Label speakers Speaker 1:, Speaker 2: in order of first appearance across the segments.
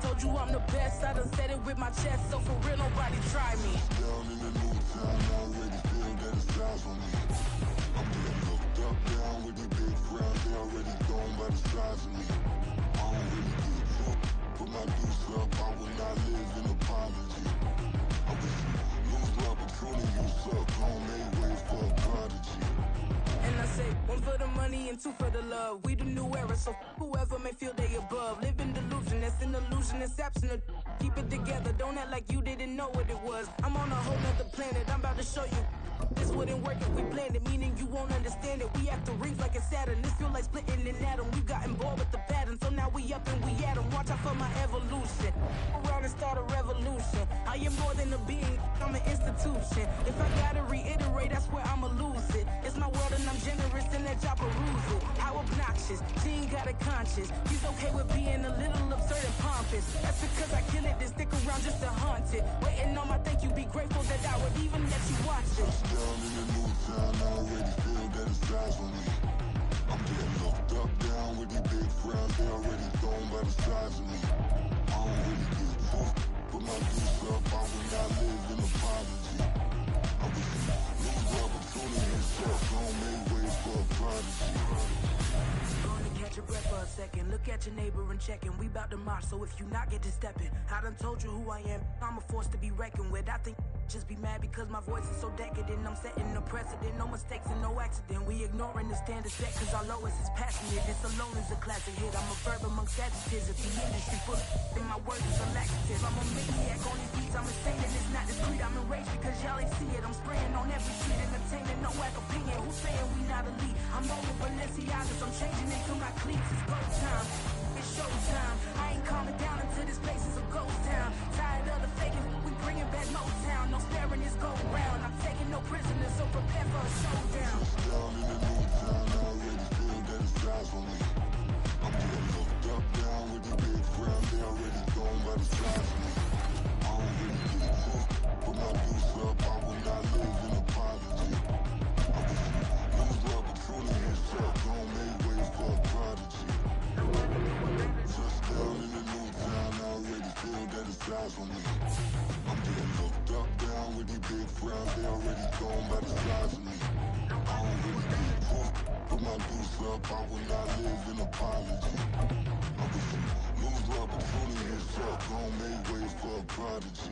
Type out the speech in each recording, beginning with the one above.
Speaker 1: Told you I'm the best, I done said it with my chest, so for real, nobody try me.
Speaker 2: Down in the new town, I already feel that it's eyes on me. I'm getting looked up, down with the big crowd, they already gone by the size of me. I don't really give a fuck, put my deuce up, I will not live in apology. I wish you lose the opportunity, you suck, homemade way for a prodigy.
Speaker 1: And I say, one for the money and two for the love. We the new era, so whoever may feel they above. Live in delusion, that's an illusion, it's absent. Keep it together, don't act like you didn't know what it was. I'm on a whole nother planet, I'm about to show you. This wouldn't work if we planned it, meaning you won't understand it. We have to rings like it's Saturn, this feel like splitting an atom. We got bored with the pattern, so now we up and we at 'em. Watch out for my evolution, around and start a revolution. I am more than a being, I'm an institution. If I gotta reiterate, that's where I'ma lose it. It's my world and I'm generous and that y'all peruse it. How obnoxious, she ain't got a conscience. He's okay with being a little absurd and pompous. That's because I kill it, then stick around just to haunt it. Waiting on my thank you, be grateful that I would even let you watch it.
Speaker 2: Down in the new town, I already feel that it's eyes on me. I'm getting looked up, down with the big crowd, they already gone by the size of me. I don't really give a fuck, put my deuce up, I will not live in apology. I wish you lose the opportunity, you suck, homemade way for a prodigy.
Speaker 1: Gonna catch your breath for a second. Look at your neighbor and checking. We bout to march, so if you not get to stepping. I done told you who I am. I'm a force to be reckoned with. I think just be mad because my voice is so decadent. I'm setting a precedent. No mistakes and no accident. We ignoring the standard set cause our lowest is passionate. This alone is a classic hit. I'm a verb amongst adjectives. If the industry full and my words is a laxative. I'm a maniac on these beats. I'm insane and it's not discreet. I'm enraged because y'all ain't see it. I'm spraying on every street. Entertainment, no whack opinion. Who's saying we not elite? I'm rolling Balenciagas. I'm changing into my cleats. It's go time. It's showtime. I ain't calming down until this place is a ghost town. Tired of the faking. We bringing back Motown. No sparing this go round. I'm taking no prisoners, so prepare for a showdown.
Speaker 2: Down in the new town, I already feel that it's eyes on me. I'm getting looked up, down with the big crowd, they already gone by the size of me. I don't really give a fuck, put my deuce up, I will not live in apology. I wish you lose the opportunity, you suck, homemade way for a prodigy. Just down in the new town, I already feel that it's eyes on me. I'm getting looked up, down with the big crowd, they already gone by the size of me. I don't really give a fuck, put my deuce up, I will not live in apology. I wish you lose the opportunity, you suck, homemade way for a prodigy.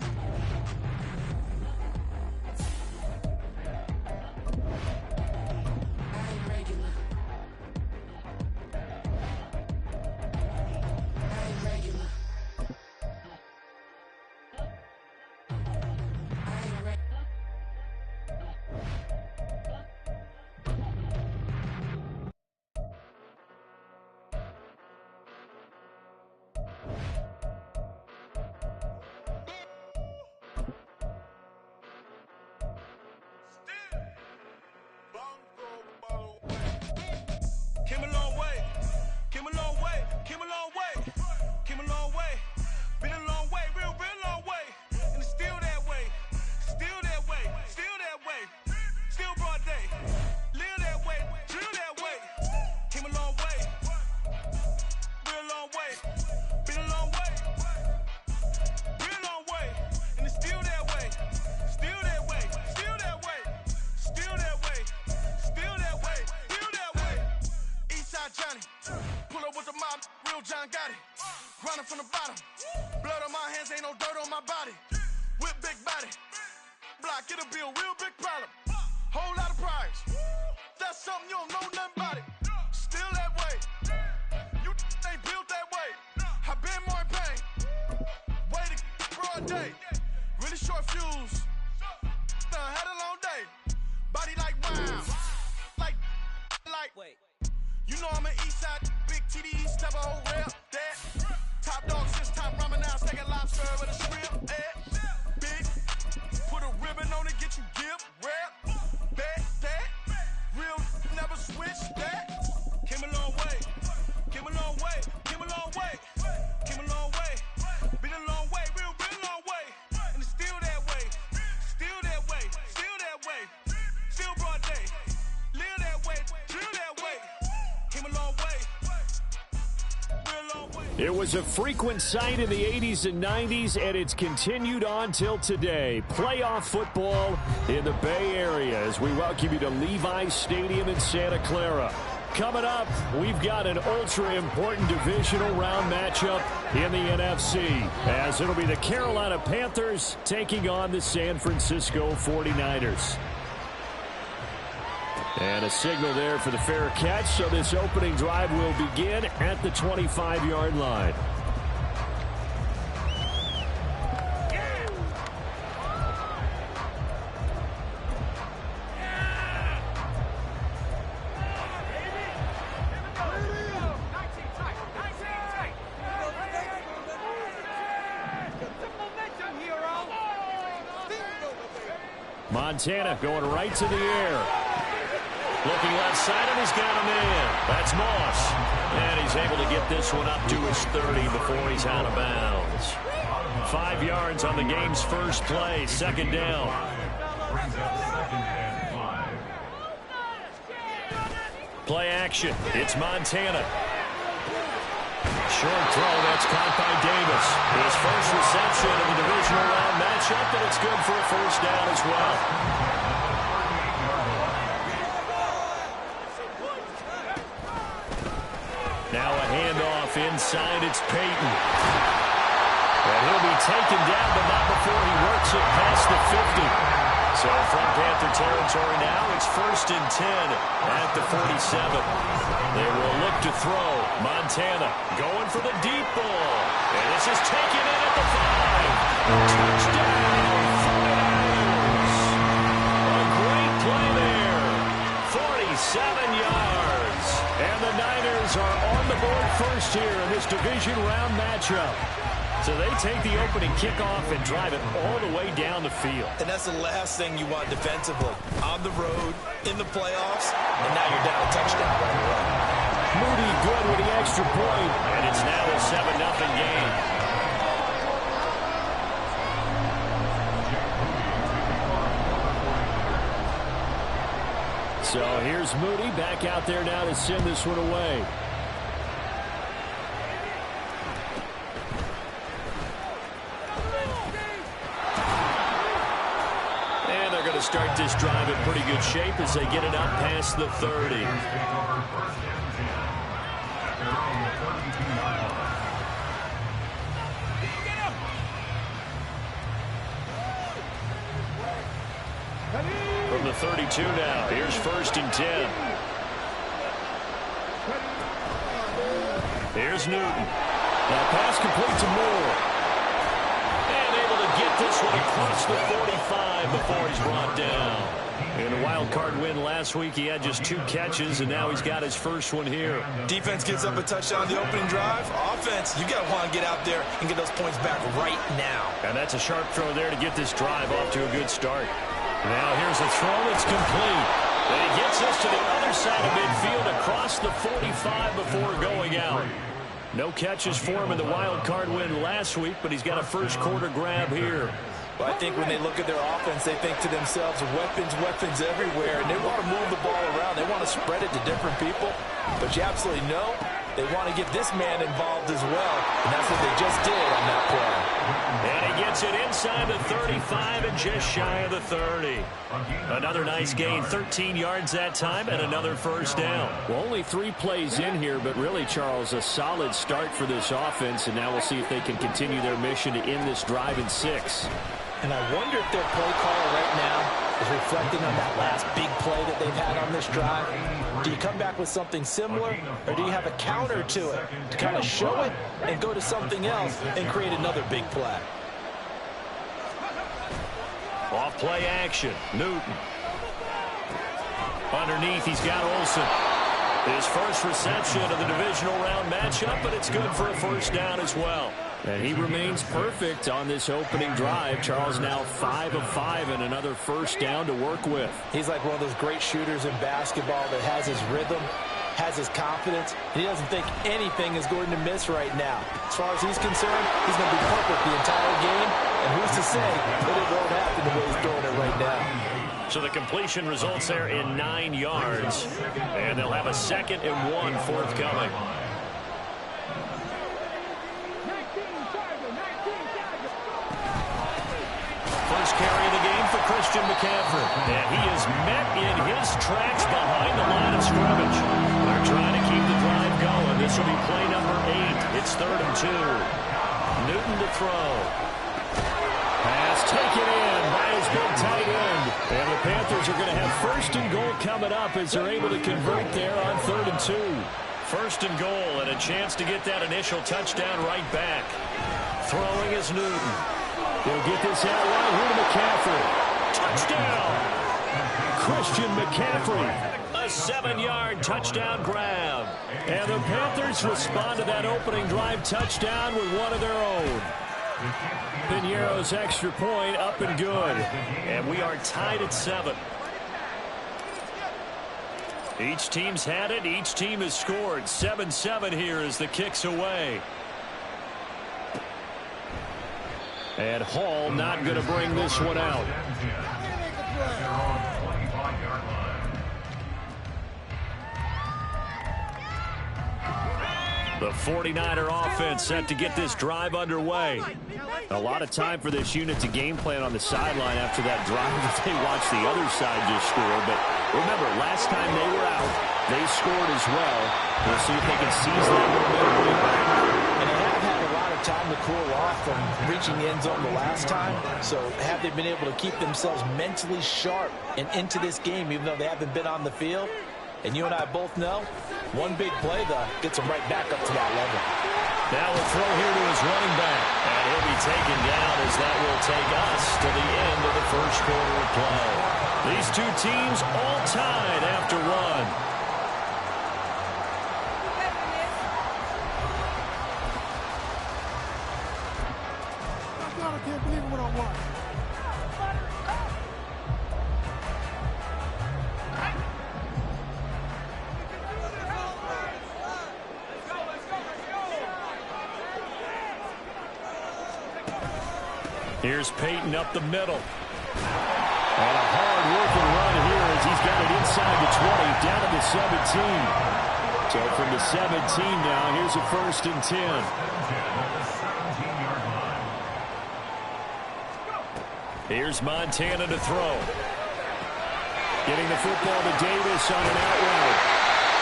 Speaker 3: Real long way. It was a frequent sight in the 80s and 90s, and it's continued on till today. Playoff football in the Bay Area as we welcome you to Levi's Stadium in Santa Clara. Coming up, we've got an ultra-important divisional round matchup in the NFC, as it'll be the Carolina Panthers taking on the San Francisco 49ers. And a signal there for the fair catch, so this opening drive will begin at the 25-yard line. Montana going right to the air. Looking left side, and he's got a man. That's Moss. And he's able to get this one up to his 30 before he's out of bounds. 5 yards on the game's first play, second down. Play action. It's Montana. Short throw, that's caught by Davis. His first reception of the divisional round matchup, and it's good for a first down as well. Now a handoff inside, it's Peyton. And he'll be taken down, but not before he works it past the 50. So from Panther territory now, it's 1st and 10 at the 47. They will look to throw. Montana going for the deep ball. And this is taken in at the 5. Touchdown, 49ers. A great play there. 47 yards. And the Niners are on the board first here in this division round matchup. So they take the opening kickoff and drive it all the way down the field.
Speaker 4: And that's the last thing you want defensively. On the road, in the playoffs, and now you're down a touchdown right away.
Speaker 3: Moody good with the extra point, and it's now a 7-0 game. So here's Moody back out there now to send this one away. And they're going to start this drive in pretty good shape as they get it up past the 30. From the 32 now, here's 1st and 10. Here's Newton. Now pass complete to Moore. And able to get this one across the 45 before he's brought down. In a wild card win last week, he had just 2 catches, and now he's got his first one here.
Speaker 4: Defense gets up a touchdown on the opening drive. Offense, you got to want to get out there and get those points back right now.
Speaker 3: And that's a sharp throw there to get this drive off to a good start. Now here's a throw that's complete. And he gets us to the other side of midfield across the 45 before going out. No catches for him in the wild card win last week, but he's got a first quarter grab here.
Speaker 4: Well, I think when they look at their offense, they think to themselves, weapons everywhere, and they want to move the ball around. They want to spread it to different people, but you absolutely know they want to get this man involved as well, and that's what they just did on that play.
Speaker 3: And he gets it inside the 35 and just shy of the 30. Another nice gain, 13 yards that time, and another first down. Well, only 3 plays in here, but really, Charles, a solid start for this offense, and now we'll see if they can continue their mission to end this drive in 6.
Speaker 5: And I wonder if their play caller right now is reflecting on that last big play that they've had on this drive. Do you come back with something similar, or do you have a counter to it to kind of show it and go to something else and create another big play?
Speaker 3: Off play action, Newton. Underneath, he's got Olsen. His first reception of the divisional round matchup, but it's good for a first down as well. And he remains perfect on this opening drive. Charles now 5 of 5 and another first down to work with.
Speaker 5: He's like one of those great shooters in basketball that has his rhythm, has his confidence, and he doesn't think anything is going to miss right now. As far as he's concerned, he's going to be perfect the entire game, and who's to say that it won't happen the way he's throwing it right now.
Speaker 3: So the completion results there in 9 yards, and they'll have a 2nd and 1 forthcoming. Christian McCaffrey. And he is met in his tracks behind the line of scrimmage. They're trying to keep the drive going. This will be play number 8. It's 3rd and 2. Newton to throw. Pass taken in by his big tight end. And the Panthers are going to have 1st and goal coming up as they're able to convert there on 3rd and 2. 1st and goal and a chance to get that initial touchdown right back. Throwing is Newton. He'll get this out right here to McCaffrey. Touchdown! Christian McCaffrey. A 7-yard touchdown grab. And the Panthers respond to that opening drive touchdown with one of their own. Piñeiro's extra point up and good. And we are tied at 7. Each team's had it. Each team has scored. 7-7 here as the kick's away. And Hall not going to bring this one out. The 49er offense set to get this drive underway. A lot of time for this unit to game plan on the sideline after that drive that they watched the other side just score. But remember, last time they were out, they scored as well. We'll see if they can seize that momentum back.
Speaker 5: And they have had a lot of time to cool off from reaching the end zone the last time. So have they been able to keep themselves mentally sharp and into this game, even though they haven't been on the field? And you and I both know, one big play, though, gets them right back up to that level.
Speaker 3: Now we'll throw here to his running back. And he'll be taken down as that will take us to the end of the 1st quarter of play. These two teams all tied after 1. Here's Peyton up the middle. And a hard-working run here as he's got it inside the 20, down to the 17. So from the 17 now, here's a 1st and 10. Here's Montana to throw. Getting the football to Davis on an out route.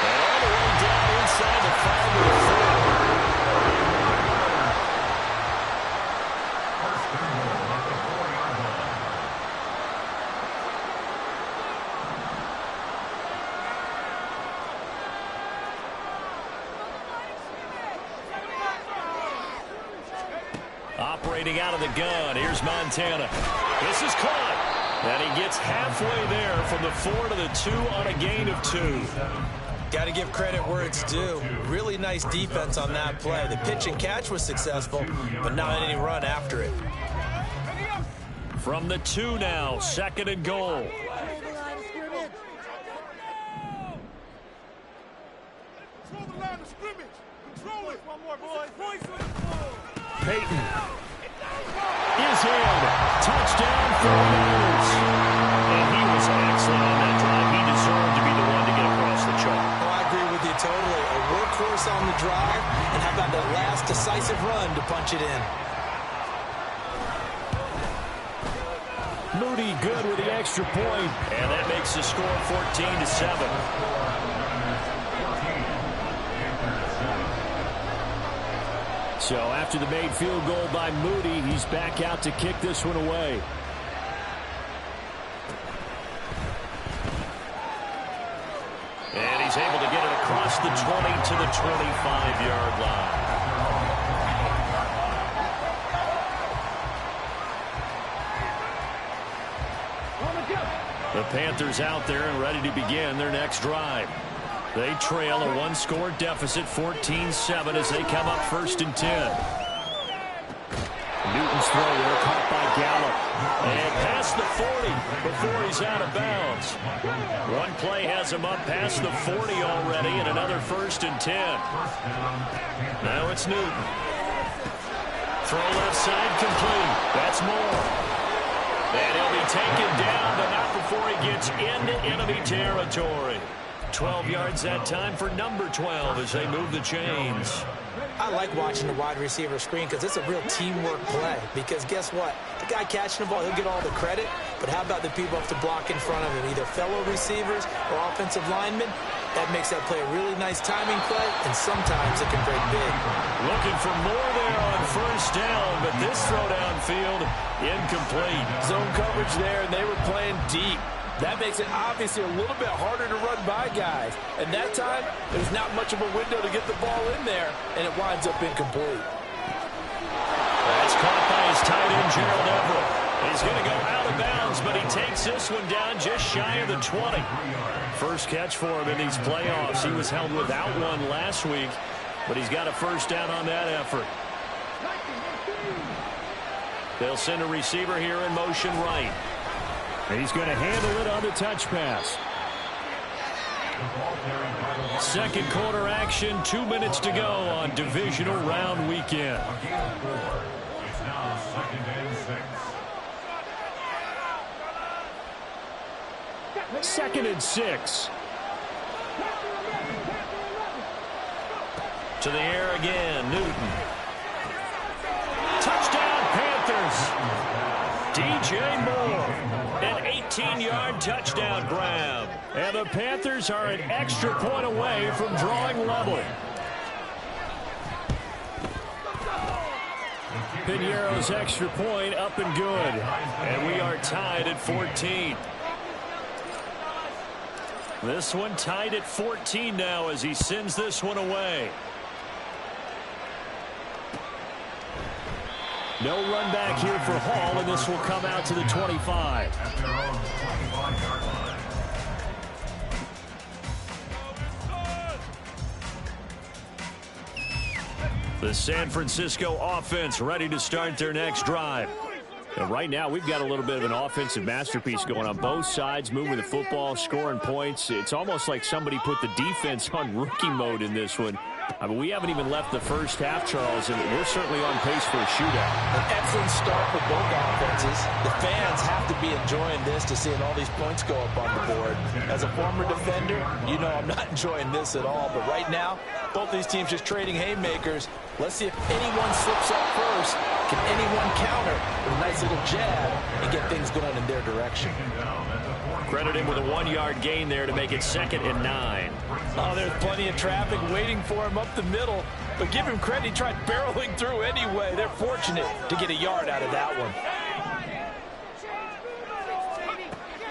Speaker 3: And all the way down inside the 5 to the 4. Operating out of the gun. Here's Montana. This is caught. And he gets halfway there from the 4 to the 2 on a gain of 2.
Speaker 5: Got to give credit where it's due. Really nice defense on that play. The pitch and catch was successful, but not any run after it.
Speaker 3: From the 2 now, 2nd and goal. Peyton is in. Touchdown for the Niners. And he was excellent on that drive. He deserved to be the one to get across the chalk.
Speaker 5: Oh, I agree with you totally. A workhorse on the drive, and how about that last decisive run to punch it in?
Speaker 3: Moody good with the extra point. And that makes the score 14-7. So after the made field goal by Moody, he's back out to kick this one away. And he's able to get it across the 20 to the 25-yard line. The Panthers out there and ready to begin their next drive. They trail a one-score deficit, 14-7, as they come up 1st and 10. Newton's throw there, caught by Gallup. And past the 40 before he's out of bounds. One play has him up past the 40 already, and another 1st and 10. Now it's Newton. Throw left side complete. That's Moore. And he'll be taken down, but not before he gets into enemy territory. 12 yards that time for number 12 as they move the chains.
Speaker 5: I like watching the wide receiver screen because it's a real teamwork play. Because guess what? The guy catching the ball, he'll get all the credit. But how about the people have to block in front of him, either fellow receivers or offensive linemen? That makes that play a really nice timing play, and sometimes it can break big.
Speaker 3: Looking for more there on first down, but this throw downfield incomplete.
Speaker 4: Zone coverage there, and they were playing deep. That makes it obviously a little bit harder to run by guys. And that time, there's not much of a window to get the ball in there, and it winds up incomplete.
Speaker 3: That's caught by his tight end, Gerald Everett. He's going to go out of bounds, but he takes this one down just shy of the 20. First catch for him in these playoffs. He was held without one last week, but he's got a first down on that effort. They'll send a receiver here in motion right.
Speaker 6: He's going to handle it on the touch pass.
Speaker 3: Second quarter action, 2 minutes to go on divisional round weekend.
Speaker 7: It's now 2nd and 6.
Speaker 6: 2nd and 6.
Speaker 3: To the air again, Newton. Touchdown, Panthers. DJ Moore. An 18-yard touchdown grab.
Speaker 6: And the Panthers are an extra point away from drawing level. Piñeiro's extra point up and good.
Speaker 3: And we are tied at 14. This one tied at 14 now as he sends this one away.
Speaker 6: No run back here for Hall, and this will come out to the 25.
Speaker 7: At their own 25-yard line.
Speaker 3: The San Francisco offense ready to start their next drive.
Speaker 6: And right now, we've got a little bit of an offensive masterpiece going on both sides, moving the football, scoring points. It's almost like somebody put the defense on rookie mode in this one. I mean, we haven't even left the first half, Charles, and we're certainly on pace for a shootout.
Speaker 5: An excellent start for both offenses. The fans have to be enjoying this to seeing all these points go up on the board. As a former defender, you know I'm not enjoying this at all. But right now, both these teams just trading haymakers. Let's see if anyone slips up first. Can anyone counter with a nice little jab and get things going in their direction?
Speaker 3: Credit him with a 1-yard gain there to make it 2nd and 9.
Speaker 4: Oh, there's plenty of traffic waiting for him up the middle. But give him credit, he tried barreling through anyway. They're fortunate to get a yard out of that one.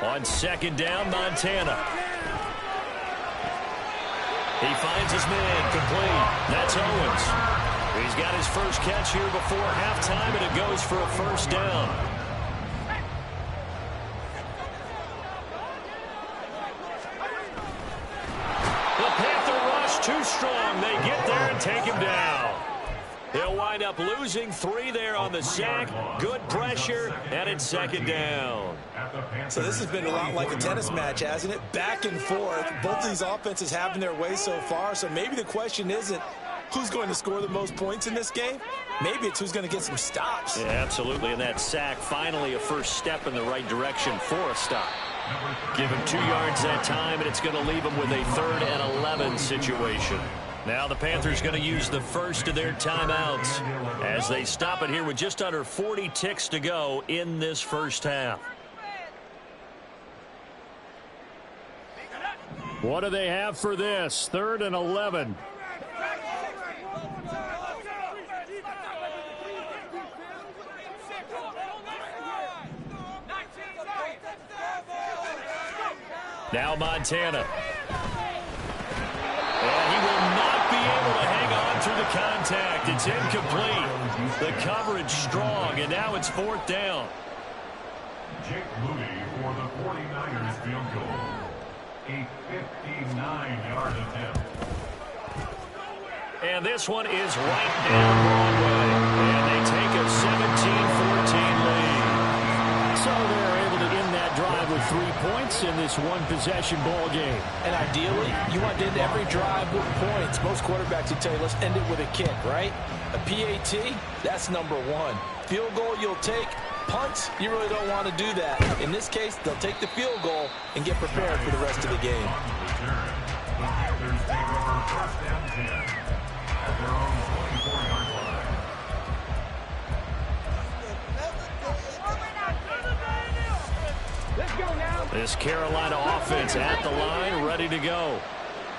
Speaker 3: On 2nd down, Montana. He finds his man complete. That's Owens. He's got his first catch here before halftime, and it goes for a first down. The Panther rush too strong. They get there and take him down. He'll wind up losing 3 there on the sack. Good pressure, and it's 2nd down.
Speaker 5: So this has been a lot like a tennis match, hasn't it? Back and forth. Both of these offenses having their way so far. So maybe the question isn't who's going to score the most points in this game. Maybe it's who's going to get some stops.
Speaker 3: Yeah, absolutely. And that sack, finally a first step in the right direction for a stop. Give him 2 yards that time, and it's going to leave him with a 3rd and 11 situation. Now the Panthers going to use the first of their timeouts as they stop it here with just under 40 ticks to go in this first half.
Speaker 6: What do they have for this? 3rd and 11.
Speaker 3: Now Montana. And he will not be able to hang on through the contact. It's incomplete. The coverage strong, and now it's 4th down.
Speaker 7: Jake Moody for the 49ers field goal. A 59-yard attempt.
Speaker 3: And this one is right down Broadway. And they take a 17-14 lead.
Speaker 6: So they're able to end that drive with 3 points in this one-possession ball game.
Speaker 5: And ideally, you want to end every drive with points. Most quarterbacks will tell you, let's end it with a kick, right? A PAT, that's number 1. Field goal you'll take. Punts, you really don't want to do that. In this case, they'll take the field goal and get prepared for the rest of the game.
Speaker 7: first and 10 at their own 24-yard line.
Speaker 3: This Carolina offense at the line, ready to go.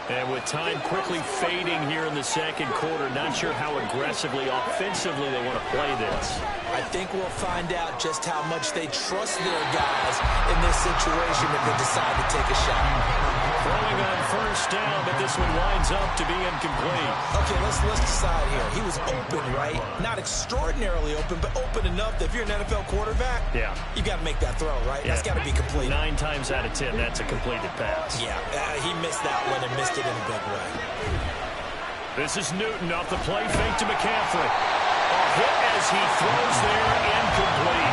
Speaker 3: And with time quickly fading here in the second quarter, not sure how aggressively, offensively they want to play this.
Speaker 5: I think we'll find out just how much they trust their guys in this situation if they decide to take a shot.
Speaker 3: Throwing on first down, but this one winds up to be incomplete.
Speaker 5: Okay, let's decide here. He was open, right? Not extraordinarily open, but open enough that if you're an NFL quarterback, you got to make that throw, right? That's got to be complete.
Speaker 3: 9 times out of 10, that's a completed pass.
Speaker 5: Yeah, he missed that one and missed it in a big way.
Speaker 3: This is Newton off the play fake to McCaffrey. A hit as he throws there, incomplete.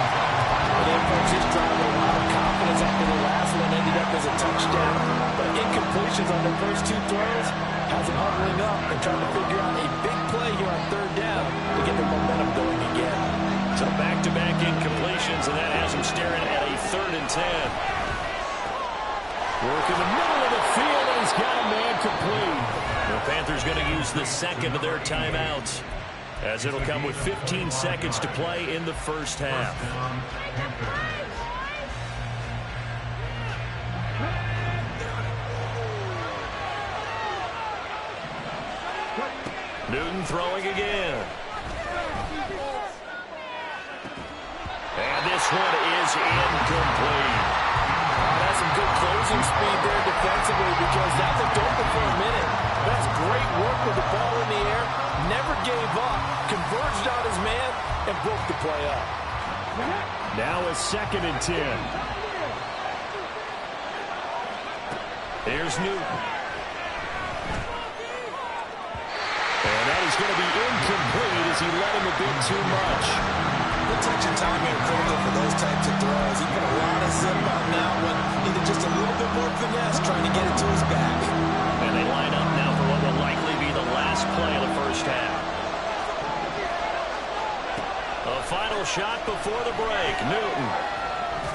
Speaker 5: They approached this drive with a lot of confidence after the last one ended up as a touchdown. But incompletions on their first 2 throws has them huddling up and trying to figure out a big play here on 3rd down to get their momentum going again.
Speaker 3: So back-to-back incompletions, and that has them staring at a 3rd and 10. Work in the middle of the field, and he's got a man complete. The Panthers going to use the second of their timeouts, as it'll come with 15 seconds to play in the first half. Newton throwing again. And this one is incomplete.
Speaker 5: That's some good closing speed there defensively because that looked open for a minute. That's great work with the ball in the air. Never gave up. Converged on his man and broke the play up.
Speaker 3: Now it's 2nd and 10. Here's Newton. And that is going to be incomplete as he let him a bit too much.
Speaker 5: The touch and timing are critical for those types of throws. He put a lot of zip on that one. Needed just a little bit more finesse trying to get it to his back.
Speaker 3: And they line up now for what will likely be the last play of the first half. A final shot before the break. Newton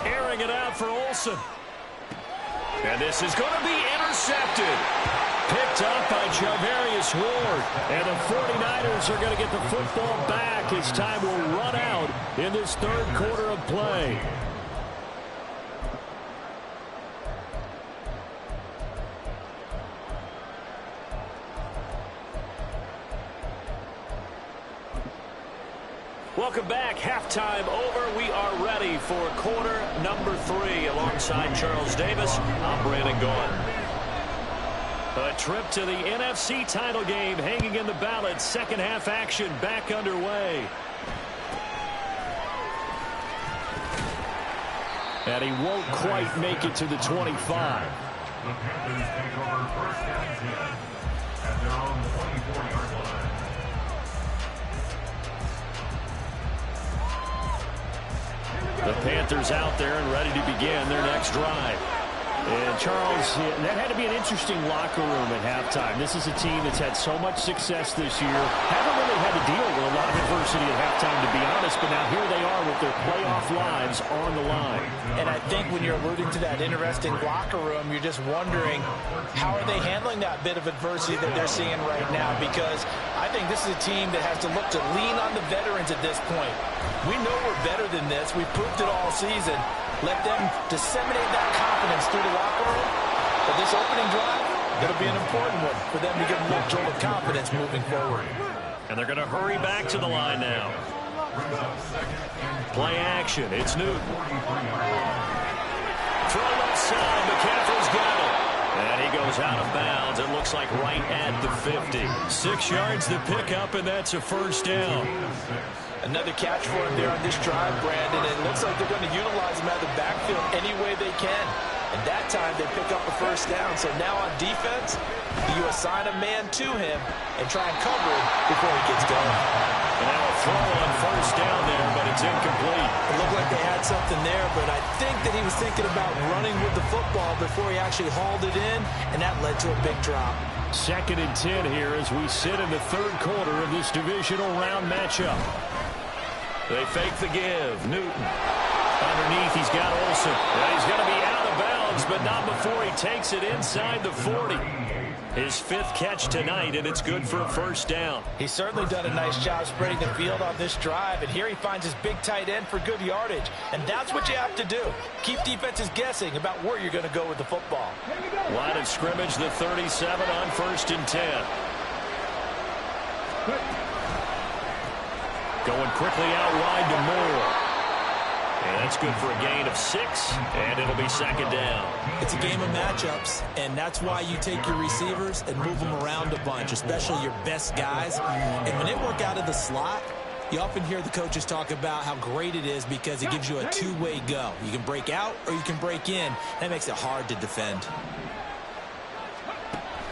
Speaker 3: airing it out for Olsen. And this is going to be intercepted. Picked up by Charvarius Ward. And the 49ers are going to get the football back as time will run out in this 3rd quarter of play. Welcome back. Halftime over. We are ready for quarter number 3 alongside Charles Davis. I'm Brandon Gaughan. A trip to the NFC title game hanging in the balance. Second half action back underway. And he won't quite make it to the 25.
Speaker 7: The Panthers take over first and 10 at their own 24-yard line.
Speaker 3: The Panthers out there and ready to begin their next drive. And Charles, that had to be an interesting locker room at halftime. This is a team that's had so much success this year. Haven't really had to deal with a lot of adversity at halftime, to be honest, but now here they are with their playoff lives on the line.
Speaker 5: And I think when you're alluding to that interesting locker room, you're just wondering how are they handling that bit of adversity that they're seeing right now, because I think this is a team that has to look to lean on the veterans at this point. We know we're better than this. We've proved it all season. Let them disseminate that confidence through the locker room. But this opening drive, it'll be an important one for them to get a little jolt of confidence moving forward.
Speaker 3: And they're going to hurry back to the line now. Play action. It's Newton. Throw left side. McCaffrey's got it. And he goes out of bounds. It looks like right at the 50. 6 yards to pick up, and that's a first down.
Speaker 5: Another catch for him there on this drive, Brandon. It looks like they're going to utilize him out of the backfield any way they can. And that time they pick up a first down. So now on defense, you assign a man to him and try and cover him before he gets going.
Speaker 3: And now a throw on first down there, but it's incomplete.
Speaker 5: It looked like they had something there, but I think that he was thinking about running with the football before he actually hauled it in, and that led to a big drop.
Speaker 3: 2nd and 10 here as we sit in the 3rd quarter of this divisional round matchup. They fake the give. Newton. Underneath, he's got Olsen. And he's going to be out of bounds, but not before he takes it inside the 40. His 5th catch tonight, and it's good for a first down.
Speaker 5: He's certainly done a nice job spreading the field on this drive, and here he finds his big tight end for good yardage. And that's what you have to do. Keep defenses guessing about where you're going to go with the football.
Speaker 3: Line of scrimmage, the 37 on 1st and 10. Going quickly out wide to Moore. And that's good for a gain of 6, and it'll be 2nd down.
Speaker 5: It's a game of matchups, and that's why you take your receivers and move them around a bunch, especially your best guys. And when they work out of the slot, you often hear the coaches talk about how great it is because it gives you a two-way go. You can break out or you can break in. That makes it hard to defend.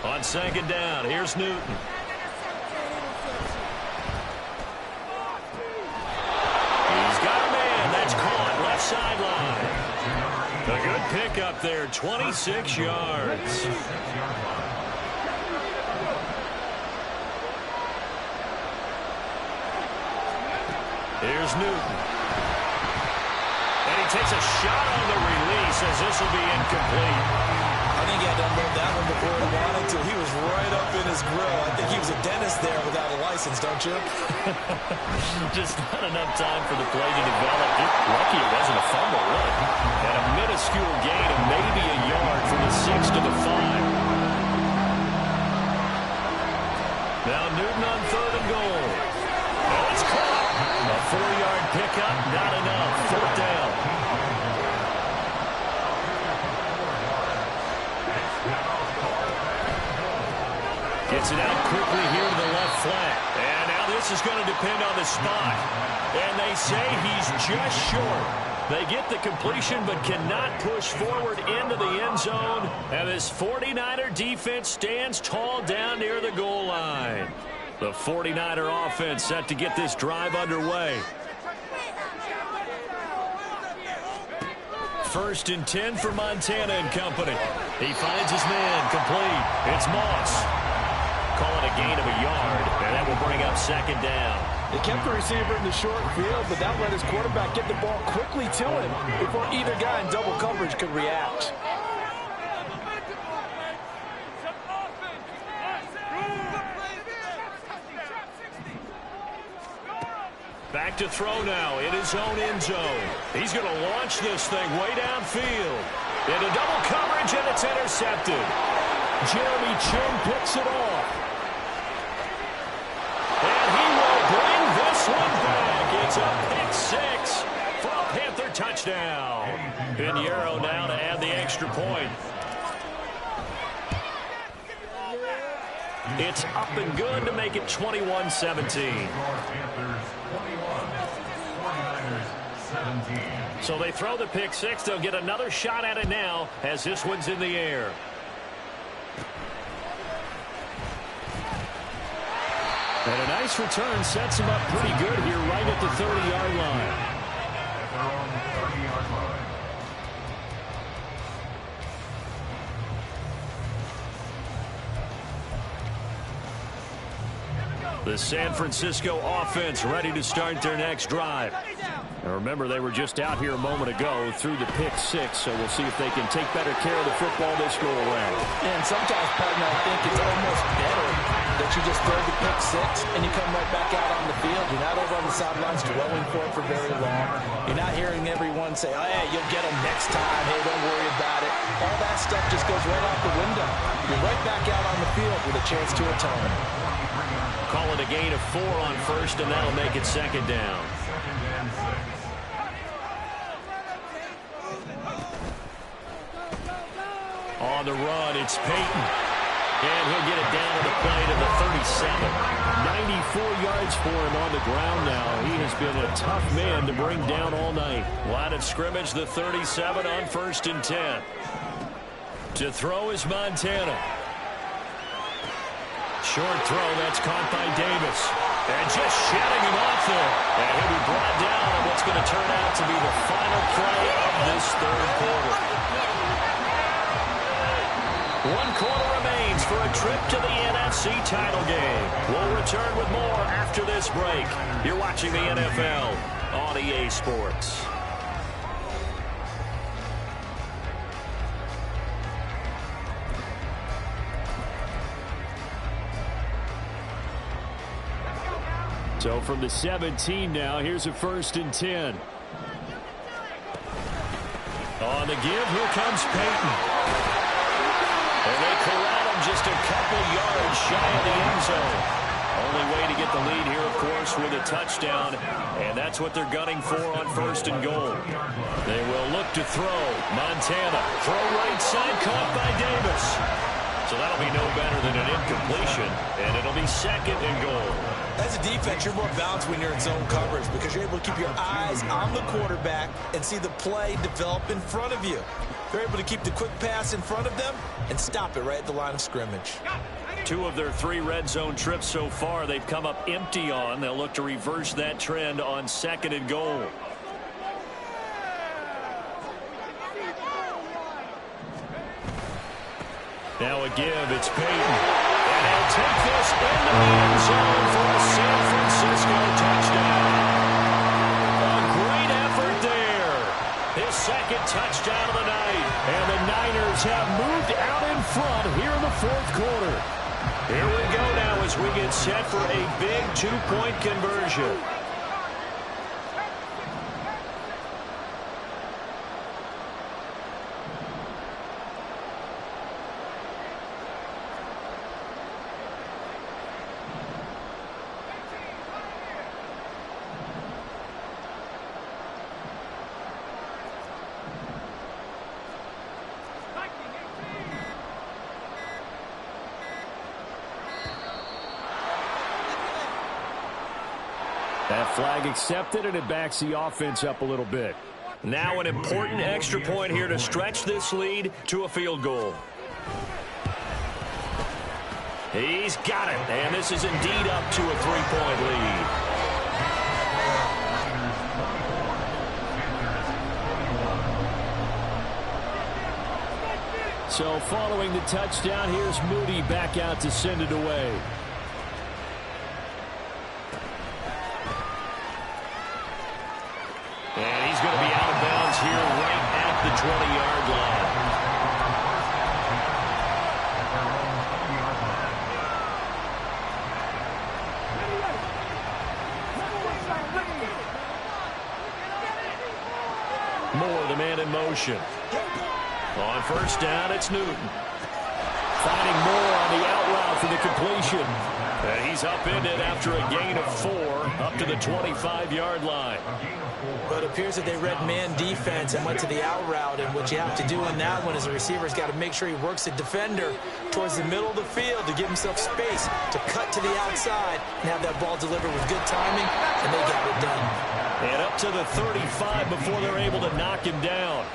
Speaker 3: On 2nd down, here's Newton. Sideline. A good pickup there, 26 yards. Here's Newton. And he takes a shot on the release as this will be incomplete.
Speaker 5: I think he had to unload that one before he wanted to. He was right up in his grill. I think he was a dentist there without a license, don't you?
Speaker 3: Just not enough time for the play to develop. Lucky it wasn't a fumble, really. And a minuscule gain of maybe a yard from the 6 to the 5. Now Newton on 3rd and goal. And it's caught. A 4-yard pickup, not enough. 4th down. Gets it out quickly here to the left flat. And now this is going to depend on the spot. And they say he's just short. They get the completion but cannot push forward into the end zone. And this 49er defense stands tall down near the goal line. The 49er offense set to get this drive underway. 1st and 10 for Montana and company. He finds his man complete. It's Moss. Call it a gain of a yard, and that will bring up 2nd down.
Speaker 5: They kept the receiver in the short field, but that let his quarterback get the ball quickly to him before either guy in double coverage could react.
Speaker 3: Back to throw now in his own end zone. He's going to launch this thing way downfield. Into double coverage, and it's intercepted. Jeremy Chin picks it off. And he will bring this one back. It's a pick 6 for a Panther touchdown. Pinheiro now to add the extra point. It's up and good to make it 21-17. So they throw the pick 6. They'll get another shot at it now as this one's in the air. And a nice return sets him up pretty good here right at the 30-yard line.
Speaker 7: At their own 30-yard line.
Speaker 3: The San Francisco offense ready to start their next drive. Now remember, they were just out here a moment ago through the pick 6, so we'll see if they can take better care of the football this go around.
Speaker 5: And sometimes, partner, I think it's almost better that you just throw the pick 6 and you come right back out on the field. You're not over on the sidelines dwelling for it for very long. You're not hearing everyone say, oh, hey, you'll get them next time. Hey, don't worry about it. All that stuff just goes right out the window. You're right back out on the field with a chance to atone.
Speaker 3: Call it a gain of 4 on 1st, and that'll make it 2nd down. On the run, it's Peyton. And he'll get it down to the play to the 37. 94 yards for him on the ground now. He has been a tough man to bring down all night. Line of scrimmage, the 37 on 1st and 10. To throw is Montana. Short throw, that's caught by Davis. And just shutting him off there. And he'll be brought down on what's going to turn out to be the final play of this 3rd quarter. 1 quarter remains for a trip to the NFC title game. We'll return with more after this break. You're watching the NFL on EA Sports.
Speaker 6: So from the 17 now, here's a 1st and 10. On the give, here comes Peyton. And they corral him just a couple yards shy of the end zone. Only way to get the lead here, of course, with a touchdown. And that's what they're gunning for on 1st and goal. They will look to throw. Montana, throw right side, caught by Davis. So that'll be no better than an incompletion, and it'll be 2nd and goal.
Speaker 5: As a defense, you're more balanced when you're in zone coverage because you're able to keep your eyes on the quarterback and see the play develop in front of you. They're able to keep the quick pass in front of them and stop it right at the line of scrimmage.
Speaker 6: 2 of their 3 red zone trips so far, they've come up empty on. They'll look to reverse that trend on 2nd and goal. Now a give, it's Peyton. And he'll take this into the end zone for a San Francisco touchdown. A great effort there. His 2nd touchdown of the night. And the Niners have moved out in front here in the 4th quarter. Here we go now as we get set for a big 2-point conversion. That flag accepted, and it backs the offense up a little bit. Now an important extra point here to stretch this lead to a field goal. He's got it, and this is indeed up to a 3-point lead. So following the touchdown, here's Moody back out to send it away. And he's going to be out of bounds here right at the 20-yard line. Moore, the man in motion. On 1st down, it's Newton. Finding Moore on the out route for the completion. And he's upended after a gain of 4 up to the 25-yard line.
Speaker 5: But it appears that they read man defense and went to the out route. And what you have to do in that one is the receiver's got to make sure he works the defender towards the middle of the field to give himself space to cut to the outside and have that ball delivered with good timing, and they got it done.
Speaker 6: And up to the 35 before they're able to knock him down.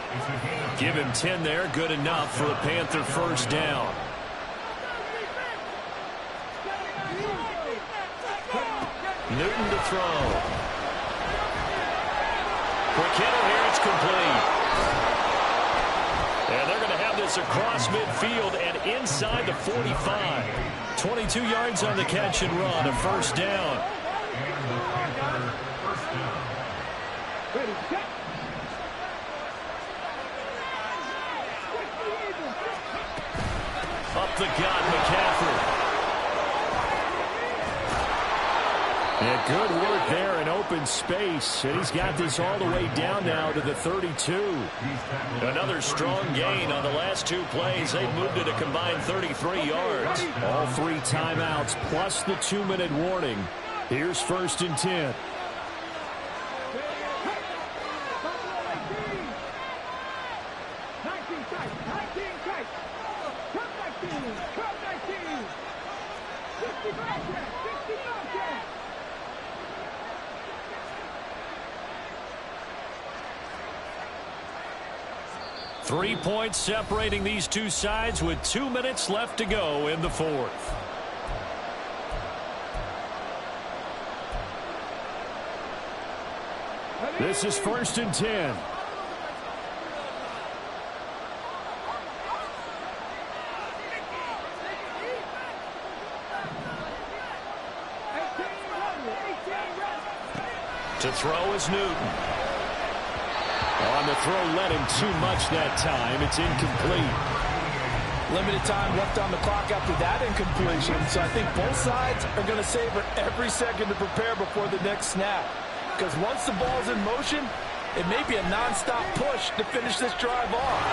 Speaker 6: Give him 10 there, good enough for a Panther 1st down. Newton to throw. Quick hitter here, it's complete. And they're going to have this across midfield and inside the 45. 22 yards on the catch and run, a 1st down. Up the gut, McCaffrey. Yeah, good work there in open space. And he's got this all the way down now to the 32. Another strong gain on the last 2 plays. They've moved it a combined 33 yards. All 3 timeouts plus the 2-minute warning. Here's 1st and 10. Three points separating these two sides with 2 minutes left to go in the 4th. This is 1st and 10. To throw is Newton. On the throw, led him too much that time. It's incomplete.
Speaker 5: Limited time left on the clock after that incompletion. So I think both sides are going to savor every second to prepare before the next snap. Because once the ball's in motion, it may be a nonstop push to finish this drive off.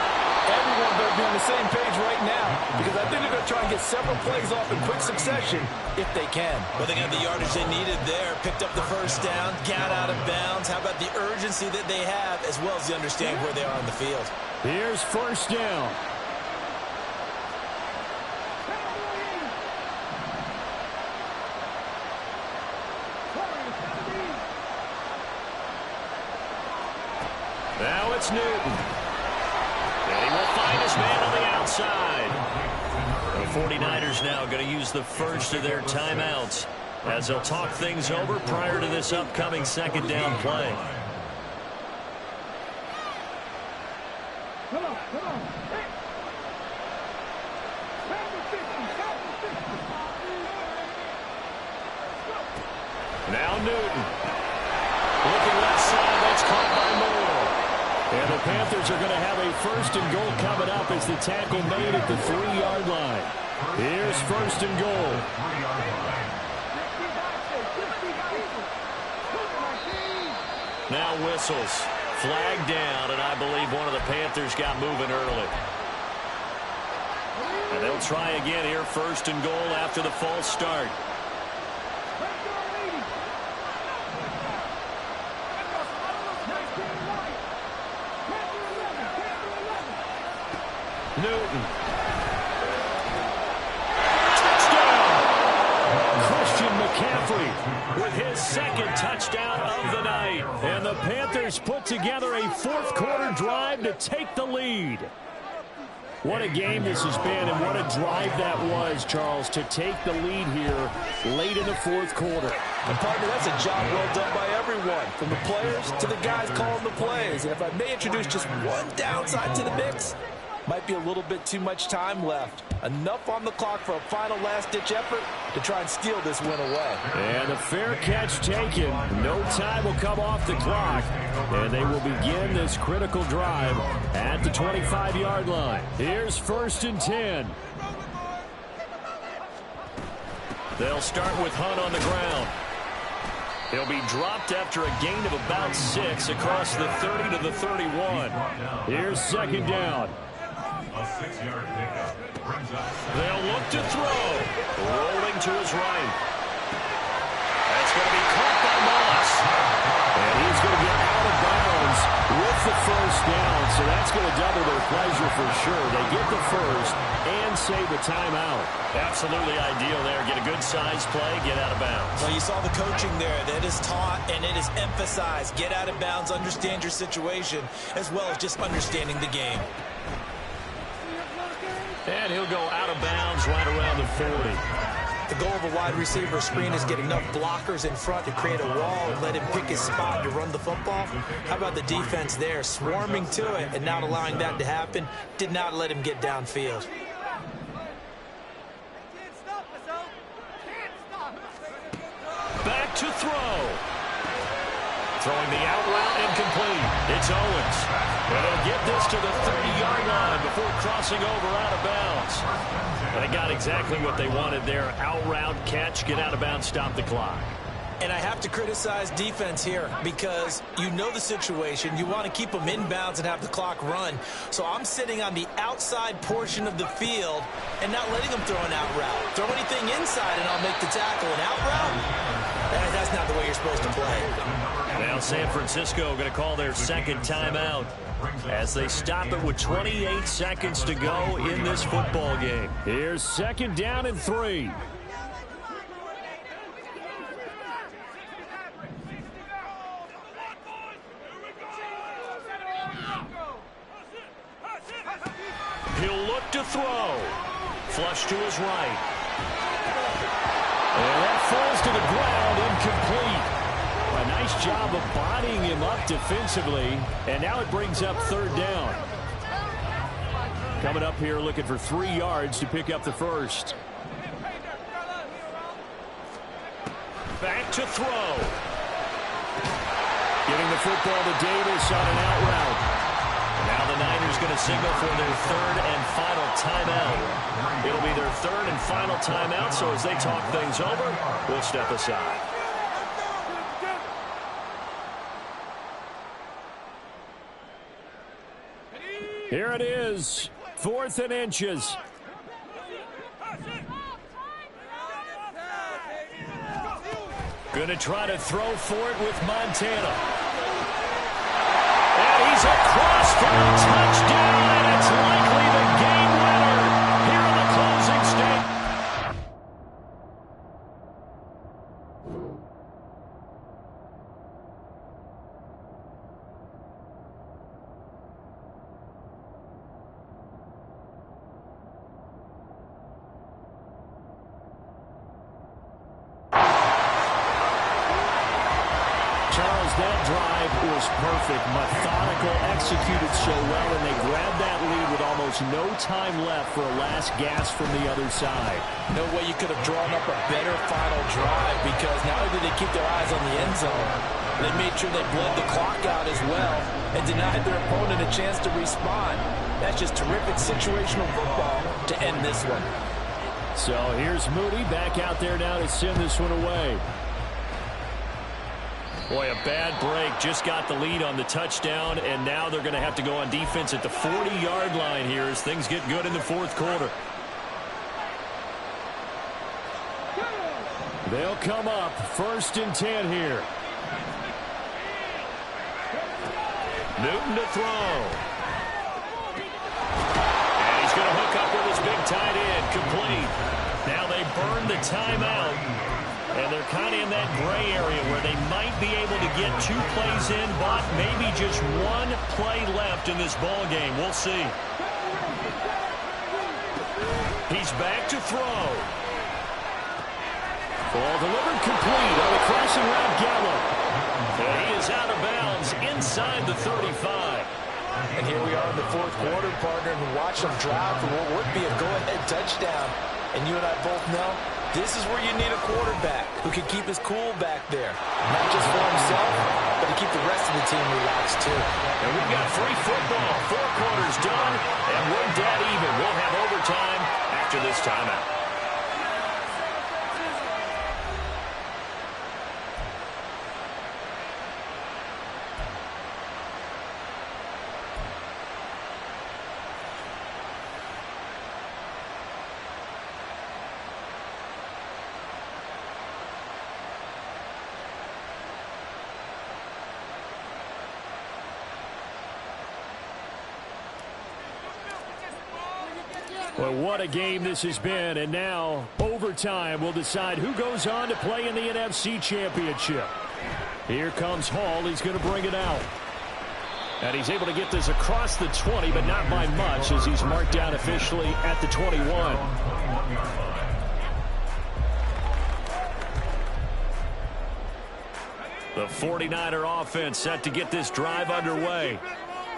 Speaker 5: Everyone better be on the same page right now, because I think they're going to try and get several plays off in quick succession if they can.
Speaker 4: Well, they got the yardage they needed there, picked up the first down, got out of bounds. How about the urgency that they have, as well as the understanding where they are on the field?
Speaker 6: Here's first down. Now it's Newton. And he will find his man on the outside. The 49ers now going to use the first of their timeouts as they'll talk things over prior to this upcoming second down play. Now Newton. Looking left side, that's caught by Moore. And the Panthers are going to have a first and goal coming up as the tackle made at the 3-yard line. Here's first and goal. Now whistles. Flag down, and I believe one of the Panthers got moving early. And they'll try again here, first and goal after the false start. Newton. Touchdown! Christian McCaffrey with his second touchdown of the night. And the Panthers put together a fourth-quarter drive to take the lead. What a game this has been, and what a drive that was, Charles, to take the lead here late in the fourth quarter.
Speaker 5: And partner, that's a job well done by everyone, from the players to the guys calling the plays. And if I may introduce just one downside to the mix, might be a little bit too much time left. Enough on the clock for a final last-ditch effort to try and steal this win away.
Speaker 6: And a fair catch taken. No time will come off the clock. And they will begin this critical drive at the 25-yard line. Here's first and 10. They'll start with Hunt on the ground. He'll be dropped after a gain of about 6 across the 30 to the 31. Here's second down.
Speaker 7: A 6-yard pickup brings up.
Speaker 6: They'll look to throw. Rolling to his right. That's going to be caught by Moss. And he's going to get out of bounds with the first down. So that's going to double their pleasure for sure. They get the first and save the timeout. Absolutely ideal there. Get a good size play, get out of bounds.
Speaker 4: Well, you saw the coaching there. That is taught and it is emphasized. Get out of bounds, understand your situation, as well as just understanding the game.
Speaker 6: And he'll go out of bounds right around the 40.
Speaker 5: The goal of a wide receiver screen is get enough blockers in front to create a wall and let him pick his spot to run the football. How about the defense there, swarming to it and not allowing that to happen? Did not let him get downfield.
Speaker 6: Back to throw. Throwing the out route incomplete. It's Owens. And they'll get this to the 30-yard line before crossing over out of bounds. And they got exactly what they wanted there. Out route, catch, get out of bounds, stop the clock.
Speaker 4: And I have to criticize defense here because you know the situation. You want to keep them inbounds and have the clock run. So I'm sitting on the outside portion of the field and not letting them throw an out route. Throw anything inside and I'll make the tackle. An out route? That's not the way you're supposed to play.
Speaker 6: Now San Francisco going to call their second timeout as they stop it with 28 seconds to go in this football game. Here's second down and 3. He'll look to throw. Flush to his right. And that falls to the ground, incomplete. A nice job of bodying him up defensively. And now it brings up third down. Coming up here looking for 3 yards to pick up the first. Back to throw. Giving the football to Davis on an out route. Now the
Speaker 3: Niners going to signal for their third and final timeout. It'll be their third and final timeout, so as they talk things over, we'll step aside.
Speaker 6: Here it is, 4th and inches.
Speaker 3: Going to try to throw for it with Montana. And he's across for a touchdown, and it's likely the game winner here in the closing state.
Speaker 6: That drive was perfect, methodical, executed so well, and they grabbed that lead with almost no time left for a last gasp from the other side.
Speaker 5: No way you could have drawn up a better final drive, because not only did they keep their eyes on the end zone, they made sure they bled the clock out as well and denied their opponent a chance to respond. That's just terrific situational football to end this one.
Speaker 6: So here's Moody back out there now to send this one away.
Speaker 3: Boy, a bad break. Just got the lead on the touchdown, and now they're going to have to go on defense at the 40-yard line here as things get good in the fourth quarter.
Speaker 6: They'll come up 1st and 10 here.
Speaker 3: Newton to throw. And he's going to hook up with his big tight end. Complete. Now they burn the timeout. And they're kind of in that gray area where they might be able to get 2 plays in, but maybe just 1 play left in this ball game. We'll see. He's back to throw.
Speaker 6: Ball delivered complete on the crossing route Gallup.
Speaker 3: And he is out of bounds inside the 35.
Speaker 5: And here we are in the fourth quarter, partner, and watch them drive for what would be a go-ahead touchdown. And you and I both know this is where you need a quarterback who can keep his cool back there. Not just for himself, but to keep the rest of the team relaxed, too.
Speaker 3: And we've got free football. 4 quarters done, and we're dead even. We'll have overtime after this timeout.
Speaker 6: Well, what a game this has been, and now overtime will decide who goes on to play in the NFC Championship. Here comes Hall. He's going to bring it out. And he's able to get this across the 20, but not by much, as he's marked down officially at the 21.
Speaker 3: The 49er offense set to get this drive underway.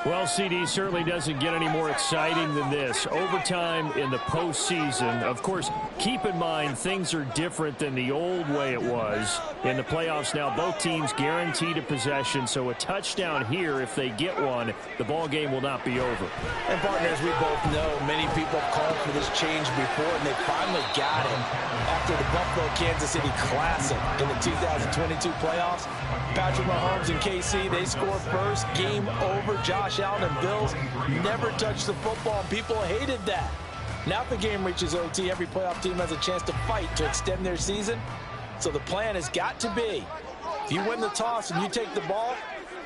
Speaker 6: Well, CD certainly doesn't get any more exciting than this. Overtime in the postseason. Of course, keep in mind things are different than the old way it was. In the playoffs now, both teams guaranteed a possession, so a touchdown here, if they get one, the ball game will not be over.
Speaker 5: And partners, we both know many people have called for this change before, and they finally got it. After the Buffalo-Kansas City Classic in the 2022 playoffs, Patrick Mahomes and KC, they scored first. Game over. Josh Allen and Bills never touched the football. People hated that. Now if the game reaches OT, every playoff team has a chance to fight to extend their season. So the plan has got to be, if you win the toss and you take the ball,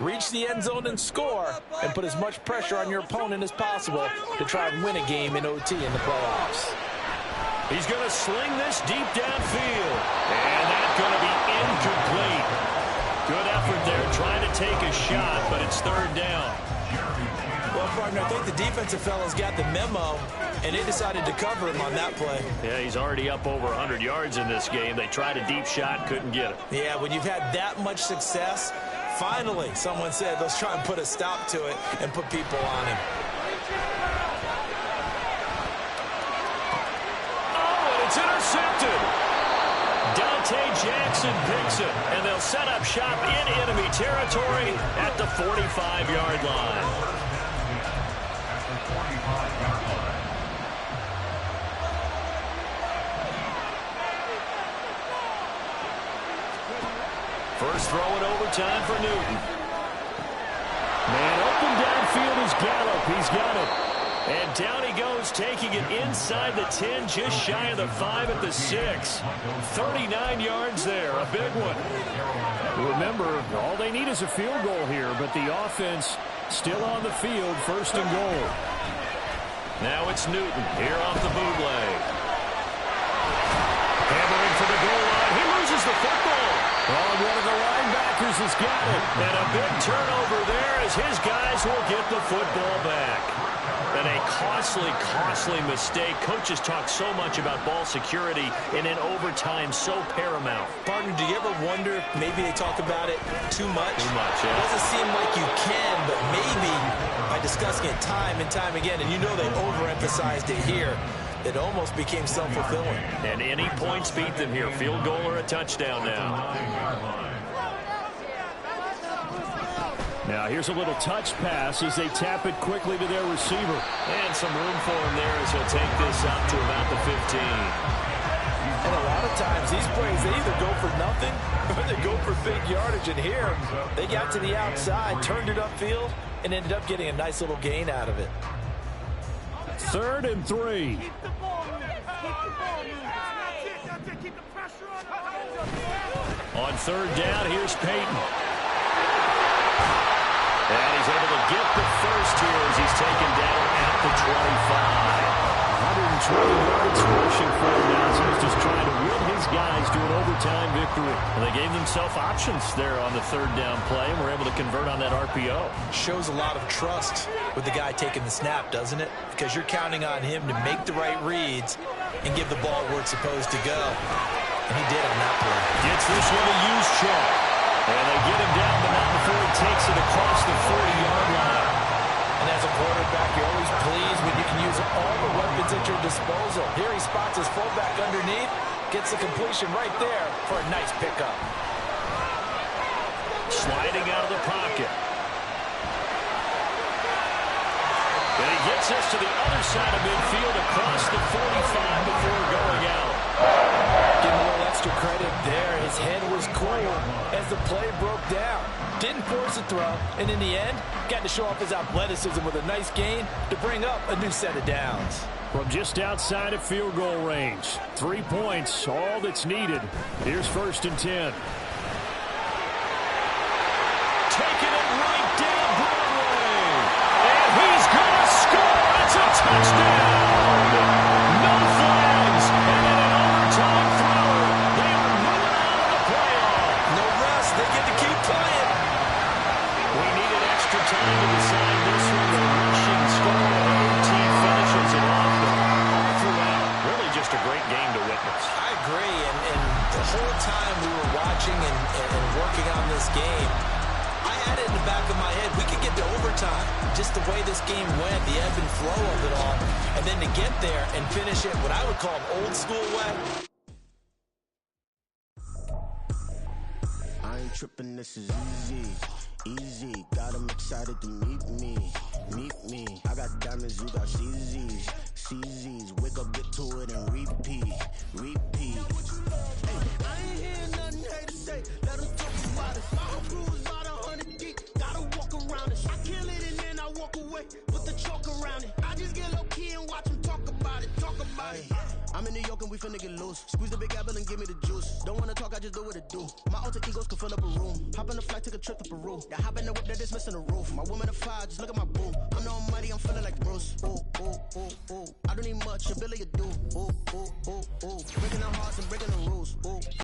Speaker 5: reach the end zone and score, and put as much pressure on your opponent as possible to try and win a game in OT in the playoffs.
Speaker 3: He's going to sling this deep downfield. And that's going to be incomplete. Good effort there trying to take a shot, but it's third down.
Speaker 5: Well, partner, I think the defensive fellas got the memo, and they decided to cover him on that play.
Speaker 3: Yeah, he's already up over 100 yards in this game. They tried a deep shot, couldn't get it.
Speaker 5: Yeah, when you've had that much success, finally, someone said, let's try and put a stop to it and put people on him.
Speaker 3: Oh, and it's intercepted. Dante Jackson picks it, and they'll set up shop in enemy territory at the 45-yard line.
Speaker 7: 5-yard line.
Speaker 3: First throw in overtime for Newton. Man open downfield is Gallup. He's got it. And down he goes, taking it inside the 10, just shy of the 5 at the 6. 39 yards there, a big one.
Speaker 6: Remember, all they need is a field goal here, but the offense still on the field, first and goal.
Speaker 3: Now it's Newton here off the bootleg. Hammering for the goal line. He loses the football. Oh, one of the linebackers has got it. And a big turnover there as his guys will get the football back. And a costly mistake. Coaches talk so much about ball security, and in overtime, so paramount.
Speaker 5: Partner, do you ever wonder if maybe they talk about it too much?
Speaker 3: Too much, yeah.
Speaker 5: It doesn't seem like you can, but maybe by discussing it time and time again, and you know they overemphasized it here, it almost became self-fulfilling.
Speaker 3: And any points beat them here. Field goal or a touchdown now.
Speaker 6: Now here's a little touch pass as they tap it quickly to their receiver.
Speaker 3: And some room for him there as he'll take this up to about the 15.
Speaker 5: And a lot of times these plays, they either go for nothing or they go for big yardage. And here, they got to the outside, turned it upfield, and ended up getting a nice little gain out of it.
Speaker 6: 3rd and 3.
Speaker 3: On 3rd down, here's Peyton. And he's able to get the first here as he's taken down at the 25.
Speaker 6: 120 yards rushing for him now. So he's just trying to will his guys to an overtime victory.
Speaker 3: Well, they gave themselves options there on the 3rd down play and were able to convert on that RPO.
Speaker 5: Shows a lot of trust with the guy taking the snap, doesn't it? Because you're counting on him to make the right reads and give the ball where it's supposed to go. And he did on that play.
Speaker 3: Gets this one a use check. And they get him down, but not before he takes it across the 40-yard line.
Speaker 5: And as a quarterback, you're always pleased when you can use all the weapons at your disposal. Here he spots his fullback underneath, gets the completion right there for a nice pickup.
Speaker 3: Sliding out of the pocket. And he gets us to the other side of midfield across the 45 before going out.
Speaker 5: Give him a little extra credit there. His head was cool as the play broke down. Didn't force a throw, and in the end, got to show off his athleticism with a nice gain to bring up a new set of downs.
Speaker 6: From just outside of field goal range. 3 points, all that's needed. Here's 1st and 10.
Speaker 3: Taking it right down Broadway. And he's going to score. It's a touchdown. No flags. And then an overtime throw. They are moving on to the playoff.
Speaker 5: No rest. They get to keep playing.
Speaker 3: We needed extra time to decide this one. The rushing score. OT finishes it off. All throughout, really just a great game to witness.
Speaker 5: I agree. And the whole time we were watching and working on this game, I had it in the back of my head. We could get to overtime. Just the way this game went, the ebb and flow of it all. And then to get there and finish it what I would call an old school way.
Speaker 8: I ain't tripping, this is easy. Easy, got 'em excited to meet me. Meet me. I got diamonds, you got CZs. CZs, wake up, get to it, and repeat. Repeat. Hey, I ain't hear nothing haters say. Let them talk about it. I'm cruise about 100 deep. Gotta walk around it. I kill it and then I walk away. Put the chalk around it. I just get low key and watch them talk about it. Talk about it. I'm in New York and we finna get loose. Squeeze the big apple and give me the juice. Don't wanna talk, I just do what it do. My alter egos can fill up a room. Hop on the flight, take a trip to Peru. Yeah, hop in the whip that is missing the roof. My woman a fire, just look at my boo. I'm no money, I'm feeling like Bruce. Ooh, ooh, ooh, ooh. I don't need much, ability to do. Ooh, ooh, ooh, ooh. Breaking the hearts and breaking the rules. Ooh.